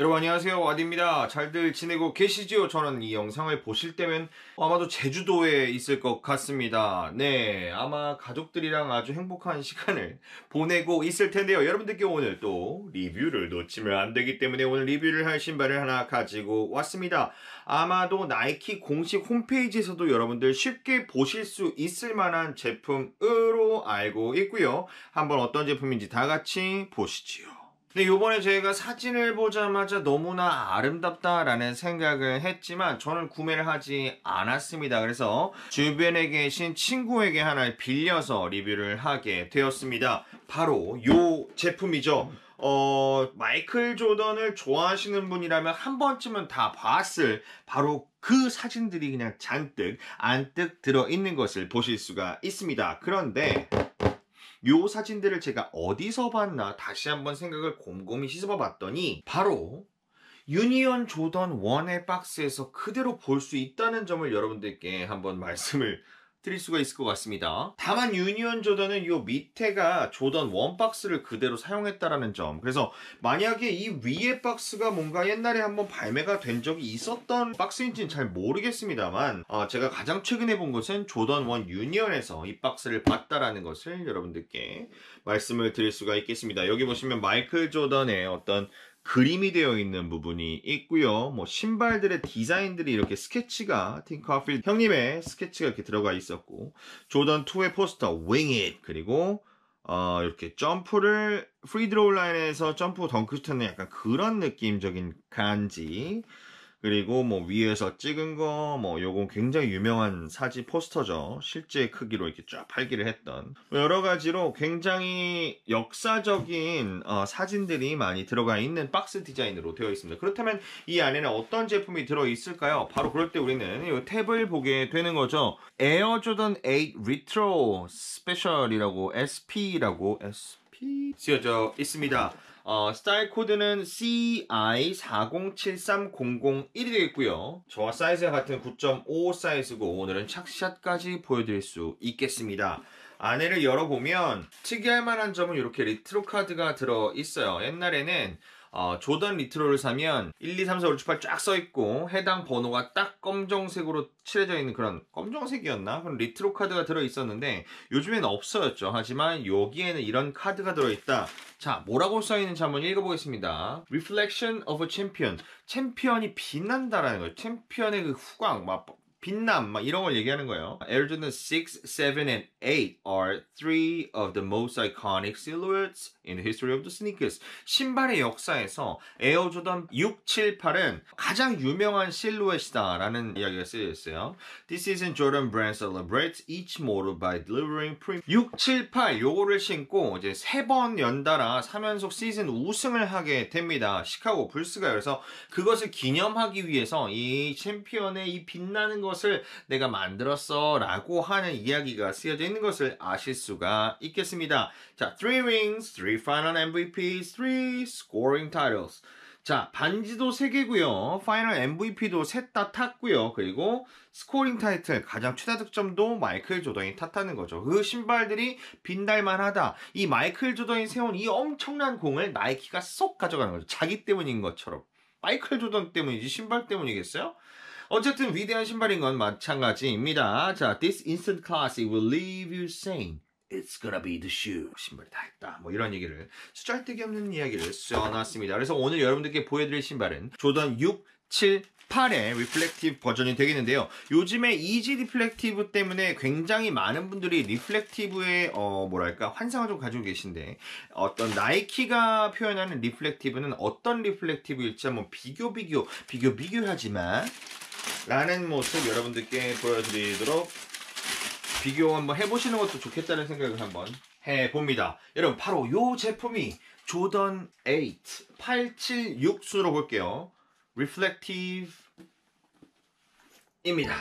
여러분 안녕하세요, 와디입니다. 잘들 지내고 계시지요? 저는 이 영상을 보실 때면 아마도 제주도에 있을 것 같습니다. 네, 아마 가족들이랑 아주 행복한 시간을 보내고 있을 텐데요. 여러분들께 오늘 또 리뷰를 놓치면 안 되기 때문에 오늘 리뷰를 할 신발을 하나 가지고 왔습니다. 아마도 나이키 공식 홈페이지에서도 여러분들 쉽게 보실 수 있을 만한 제품으로 알고 있고요. 한번 어떤 제품인지 다 같이 보시지요. 근데 요번에 저희가 사진을 보자마자 너무나 아름답다라는 생각을 했지만 저는 구매를 하지 않았습니다. 그래서 주변에 계신 친구에게 하나 빌려서 리뷰를 하게 되었습니다. 바로 요 제품이죠. 마이클 조던을 좋아하시는 분이라면 한 번쯤은 다 봤을 바로 그 사진들이 그냥 잔뜩 안뜩 들어있는 것을 보실 수가 있습니다. 그런데 요 사진들을 제가 어디서 봤나 다시 한번 생각을 곰곰이 씻어봐 봤더니 바로 유니온 조던 1의 박스에서 그대로 볼 수 있다는 점을 여러분들께 한번 말씀을 드릴 수가 있을 것 같습니다. 다만 유니온 조던은 요 밑에가 조던 1 박스를 그대로 사용했다라는 점. 그래서 만약에 이 위에 박스가 뭔가 옛날에 한번 발매가 된 적이 있었던 박스인지는 잘 모르겠습니다만 제가 가장 최근에 본 것은 조던 1 유니온에서 이 박스를 봤다라는 것을 여러분들께 말씀을 드릴 수가 있겠습니다. 여기 보시면 마이클 조던의 어떤 그림이 되어 있는 부분이 있고요. 뭐 신발들의 디자인들이 이렇게 스케치가 팀 커필 형님의 스케치가 이렇게 들어가 있었고, 조던 2의 포스터 Wing It, 그리고 이렇게 점프를 프리드로우 라인에서 점프 덩크슛하는 약간 그런 느낌적인 간지, 그리고 뭐 위에서 찍은 거, 뭐 요건 굉장히 유명한 사진 포스터죠. 실제 크기로 이렇게 쫙 팔기를 했던 여러 가지로 굉장히 역사적인 사진들이 많이 들어가 있는 박스 디자인으로 되어 있습니다. 그렇다면 이 안에는 어떤 제품이 들어 있을까요? 바로 그럴 때 우리는 이 탭을 보게 되는 거죠. 에어 조던 8 리트로 스페셜이라고 SP라고 SP 쓰여져 있습니다. 스타일 코드는 CI40730001이 되겠고요. 저와 사이즈가 같은 9.5 사이즈고 오늘은 착샷까지 보여드릴 수 있겠습니다. 안에를 열어보면 특이할 만한 점은 이렇게 리트로 카드가 들어있어요. 옛날에는 조던 리트로를 사면 1, 2, 3, 4, 5, 6, 7, 8 쫙 써있고 해당 번호가 딱 검정색으로 칠해져 있는 그런 검정색이었나? 그런 리트로 카드가 들어있었는데 요즘엔 없어졌죠. 하지만 여기에는 이런 카드가 들어있다. 자, 뭐라고 써있는지 한번 읽어보겠습니다. Reflection of a Champion. 챔피언이 빛난다라는 거예요. 챔피언의 그 후광, 막 빛남, 막 이런 걸 얘기하는 거예요. Air Jordan 6, 7, and 8 are three of the most iconic silhouettes in the history of the sneakers. 신발의 역사에서 에어 조던 6, 7, 8은 가장 유명한 실루엣이다 라는 이야기가 쓰여 있어요. This season Jordan brand celebrates each model by delivering premium. 6, 7, 8 요거를 신고 이제 3번 연달아 3연속 시즌 우승을 하게 됩니다. 시카고 불스가. 그래서 그것을 기념하기 위해서 이 챔피언의 이 빛나는 것을 내가 만들었어 라고 하는 이야기가 쓰여져 있는 것을 아실 수가 있겠습니다. 자, 3 rings, 3 final MVPs, 3 scoring titles. 자, 반지도 3개고요. 파이널 MVP도 셋 다 탔고요. 그리고 스코링 타이틀, 가장 최다 득점도 마이클 조던이 탔다는 거죠. 그 신발들이 빛날만하다. 이 마이클 조던이 세운 이 엄청난 공을 나이키가 쏙 가져가는 거죠. 자기 때문인 것처럼. 마이클 조던 때문이지 신발 때문이겠어요? 어쨌든 위대한 신발인 건 마찬가지입니다. 자, This instant classic will leave you saying It's gonna be the shoe. 신발이 다 했다. 뭐 이런 얘기를 쓰잘데기 없는 이야기를 써놨습니다. 그래서 오늘 여러분들께 보여드릴 신발은 조던 6, 7, 8의 리플렉티브 버전이 되겠는데요. 요즘에 이지 리플렉티브 때문에 굉장히 많은 분들이 리플렉티브의 뭐랄까 환상을 좀 가지고 계신데 어떤 나이키가 표현하는 리플렉티브는 어떤 리플렉티브일지 한번 비교하지만 라는 모습 여러분들께 보여드리도록 비교 한번 해보시는 것도 좋겠다는 생각을 한번 해봅니다. 여러분 바로 이 제품이 조던 8 876수로 볼게요. Reflective입니다.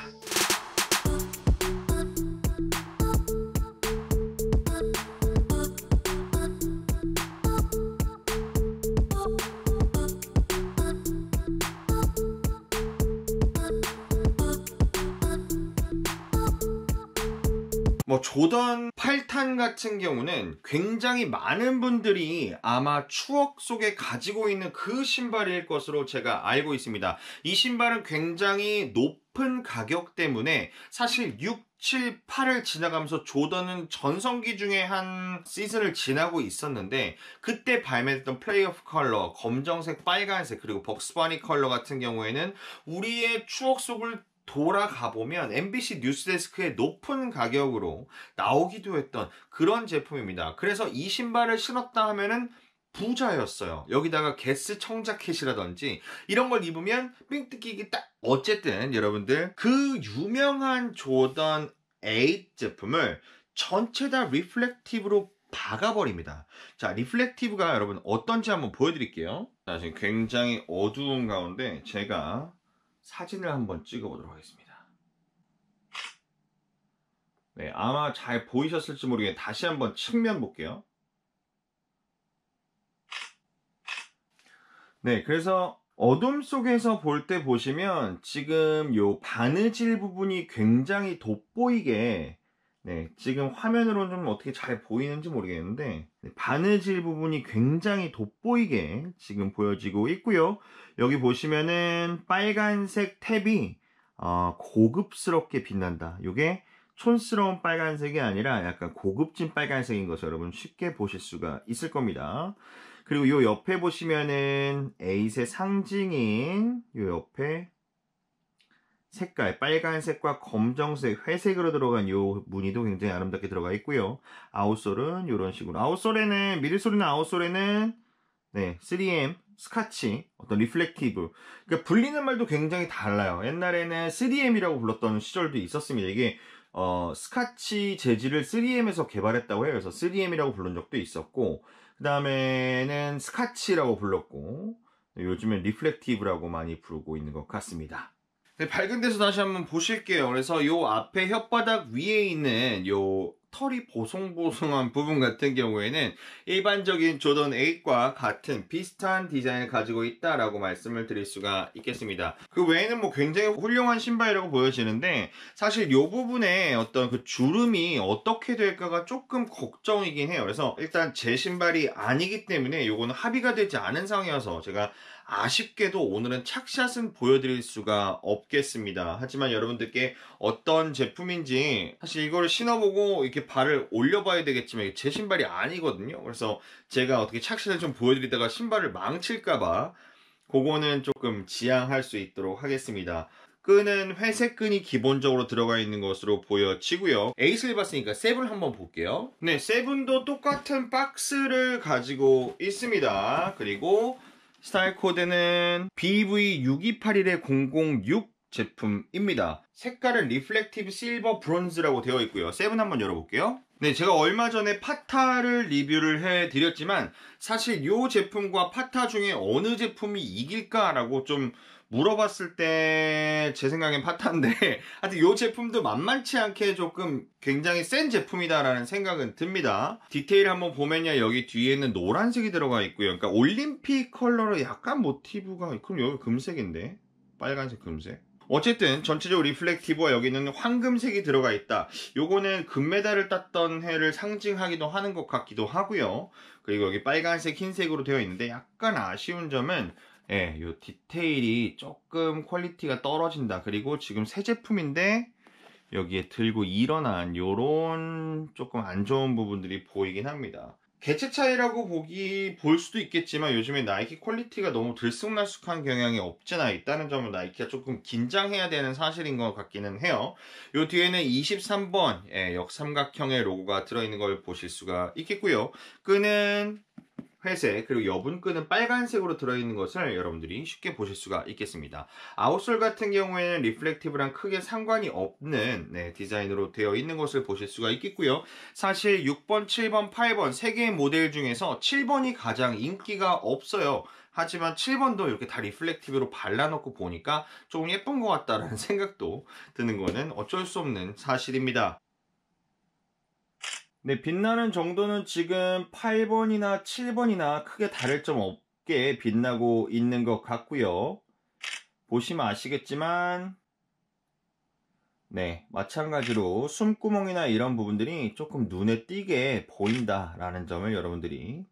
뭐 조던 8탄 같은 경우는 굉장히 많은 분들이 아마 추억 속에 가지고 있는 그 신발일 것으로 제가 알고 있습니다. 이 신발은 굉장히 높은 가격 때문에 사실 6, 7, 8을 지나가면서 조던은 전성기 중에 한 시즌을 지나고 있었는데, 그때 발매됐던 플레이오프 컬러, 검정색, 빨간색, 그리고 벅스바니 컬러 같은 경우에는 우리의 추억 속을 돌아가 보면 MBC 뉴스데스크의 높은 가격으로 나오기도 했던 그런 제품입니다. 그래서 이 신발을 신었다 하면은 부자였어요. 여기다가 게스 청자켓이라든지 이런 걸 입으면 삥 뜯기기 딱. 어쨌든 여러분들, 그 유명한 조던 8 제품을 전체 다 리플렉티브로 박아버립니다. 자, 리플렉티브가 여러분 어떤지 한번 보여드릴게요. 자, 지금 굉장히 어두운 가운데 제가 사진을 한번 찍어보도록 하겠습니다. 네, 아마 잘 보이셨을지 모르겠는데 다시 한번 측면 볼게요. 네, 그래서 어둠 속에서 볼 때 보시면 지금 요 바느질 부분이 굉장히 돋보이게, 네, 지금 화면으로는 좀 어떻게 잘 보이는지 모르겠는데, 네, 바느질 부분이 굉장히 돋보이게 지금 보여지고 있고요. 여기 보시면은 빨간색 탭이 고급스럽게 빛난다. 요게 촌스러운 빨간색이 아니라 약간 고급진 빨간색인 것을 여러분 쉽게 보실 수가 있을 겁니다. 그리고 요 옆에 보시면은 에잇의 상징인 요 옆에 색깔, 빨간색과 검정색, 회색으로 들어간 요 무늬도 굉장히 아름답게 들어가 있고요. 아웃솔은 이런 식으로. 아웃솔에는, 미드솔이나 아웃솔에는, 네, 3M, 스카치, 어떤 리플렉티브. 그러니까 불리는 말도 굉장히 달라요. 옛날에는 3M이라고 불렀던 시절도 있었습니다. 이게, 스카치 재질을 3M에서 개발했다고 해요. 그래서 3M이라고 부른 적도 있었고, 그 다음에는 스카치라고 불렀고, 요즘엔 리플렉티브라고 많이 부르고 있는 것 같습니다. 네, 밝은 데서 다시 한번 보실게요. 그래서 요 앞에 혓바닥 위에 있는 요 털이 보송보송한 부분 같은 경우에는 일반적인 조던 8과 같은 비슷한 디자인을 가지고 있다라고 말씀을 드릴 수가 있겠습니다. 그 외에는 뭐 굉장히 훌륭한 신발이라고 보여지는데, 사실 요 부분에 어떤 그 주름이 어떻게 될까가 조금 걱정이긴 해요. 그래서 일단 제 신발이 아니기 때문에 요거는 합의가 되지 않은 상황이어서 제가 아쉽게도 오늘은 착샷은 보여드릴 수가 없겠습니다. 하지만 여러분들께 어떤 제품인지 사실 이거를 신어보고 이렇게 발을 올려봐야 되겠지만 이게 제 신발이 아니거든요. 그래서 제가 어떻게 착샷을 좀 보여드리다가 신발을 망칠까봐 그거는 조금 지양할 수 있도록 하겠습니다. 끈은 회색 끈이 기본적으로 들어가 있는 것으로 보여지고요. 에잇을 봤으니까 세븐 한번 볼게요. 네, 세븐도 똑같은 박스를 가지고 있습니다. 그리고 스타일 코드는 BV6281006 제품입니다. 색깔은 리플렉티브 실버 브론즈라고 되어 있고요. 세븐 한번 열어볼게요. 네, 제가 얼마 전에 파타를 리뷰를 해드렸지만 사실 이 제품과 파타 중에 어느 제품이 이길까라고 좀 물어봤을 때 제 생각엔 파타인데 하여튼 이 제품도 만만치 않게 조금 굉장히 센 제품이다라는 생각은 듭니다. 디테일 한번 보면요, 여기 뒤에는 노란색이 들어가 있고요. 그러니까 올림픽 컬러로 약간 모티브가, 그럼 여기 금색인데 빨간색 금색. 어쨌든 전체적으로 리플렉티브와 여기는 황금색이 들어가 있다. 요거는 금메달을 땄던 해를 상징하기도 하는 것 같기도 하고요. 그리고 여기 빨간색 흰색으로 되어 있는데 약간 아쉬운 점은 요 디테일이 조금 퀄리티가 떨어진다. 그리고 지금 새 제품인데 여기에 들고 일어난 요런 조금 안 좋은 부분들이 보이긴 합니다. 개체 차이라고 볼 수도 있겠지만 요즘에 나이키 퀄리티가 너무 들쑥날쑥한 경향이 없지나 있다는 점을 나이키가 조금 긴장해야 되는 사실인 것 같기는 해요. 요 뒤에는 23번 역삼각형의 로고가 들어있는 걸 보실 수가 있겠고요. 끈은 회색, 그리고 여분 끈은 빨간색으로 들어있는 것을 여러분들이 쉽게 보실 수가 있겠습니다. 아웃솔 같은 경우에는 리플렉티브랑 크게 상관이 없는 디자인으로 되어 있는 것을 보실 수가 있겠고요. 사실 6번, 7번, 8번 3개의 모델 중에서 7번이 가장 인기가 없어요. 하지만 7번도 이렇게 다 리플렉티브로 발라놓고 보니까 조금 예쁜 것 같다라는 생각도 드는 거는 어쩔 수 없는 사실입니다. 네, 빛나는 정도는 지금 8번이나 7번이나 크게 다를 점 없게 빛나고 있는 것 같고요. 보시면 아시겠지만 네, 마찬가지로 숨구멍이나 이런 부분들이 조금 눈에 띄게 보인다라는 점을 여러분들이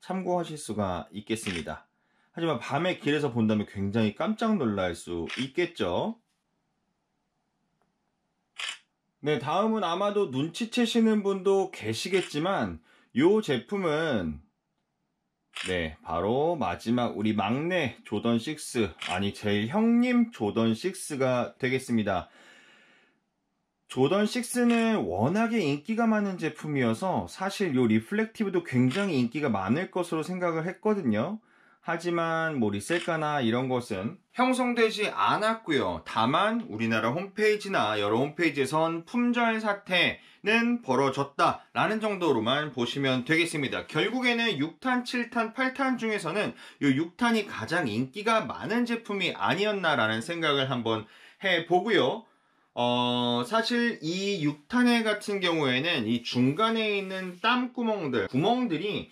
참고하실 수가 있겠습니다. 하지만 밤에 길에서 본다면 굉장히 깜짝 놀랄 수 있겠죠. 네, 다음은 아마도 눈치채시는 분도 계시겠지만 이 제품은 네, 바로 마지막 우리 막내 조던 6, 아니 제 형님 조던 6가 되겠습니다. 조던 6는 워낙에 인기가 많은 제품이어서 사실 요 리플렉티브도 굉장히 인기가 많을 것으로 생각을 했거든요. 하지만 뭐 리셀가나 이런 것은 형성되지 않았고요. 다만 우리나라 홈페이지나 여러 홈페이지에선 품절 사태는 벌어졌다라는 정도로만 보시면 되겠습니다. 결국에는 6탄, 7탄, 8탄 중에서는 이 6탄이 가장 인기가 많은 제품이 아니었나라는 생각을 한번 해보고요. 사실 이 6탄의 같은 경우에는 이 중간에 있는 구멍들이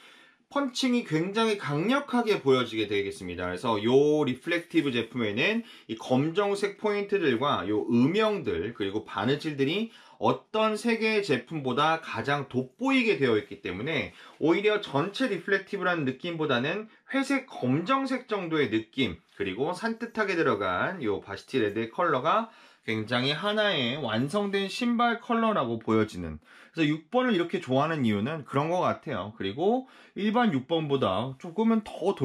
펀칭이 굉장히 강력하게 보여지게 되겠습니다. 그래서 요 리플렉티브 제품에는 이 검정색 포인트들과 요 음영들 그리고 바느질들이 어떤 세 개의 제품보다 가장 돋보이게 되어 있기 때문에 오히려 전체 리플렉티브라는 느낌보다는 회색 검정색 정도의 느낌 그리고 산뜻하게 들어간 요 바시티 레드의 컬러가 굉장히 하나의 완성된 신발 컬러라고 보여지는, 그래서 6번을 이렇게 좋아하는 이유는 그런 것 같아요. 그리고 일반 6번보다 조금은 더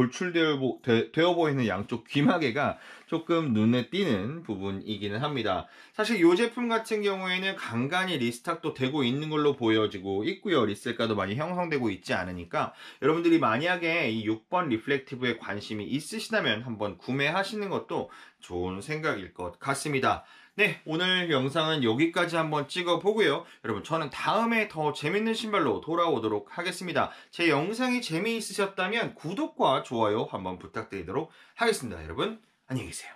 되어 보이는 양쪽 귀마개가 조금 눈에 띄는 부분이기는 합니다. 사실 이 제품 같은 경우에는 간간히 리스탁도 되고 있는 걸로 보여지고 있고요. 리셀가도 많이 형성되고 있지 않으니까 여러분들이 만약에 이 6번 리플렉티브에 관심이 있으시다면 한번 구매하시는 것도 좋은 생각일 것 같습니다. 네, 오늘 영상은 여기까지 한번 찍어보고요. 여러분, 저는 다음에 더 재밌는 신발로 돌아오도록 하겠습니다. 제 영상이 재미있으셨다면 구독과 좋아요 한번 부탁드리도록 하겠습니다. 여러분, 안녕히 계세요.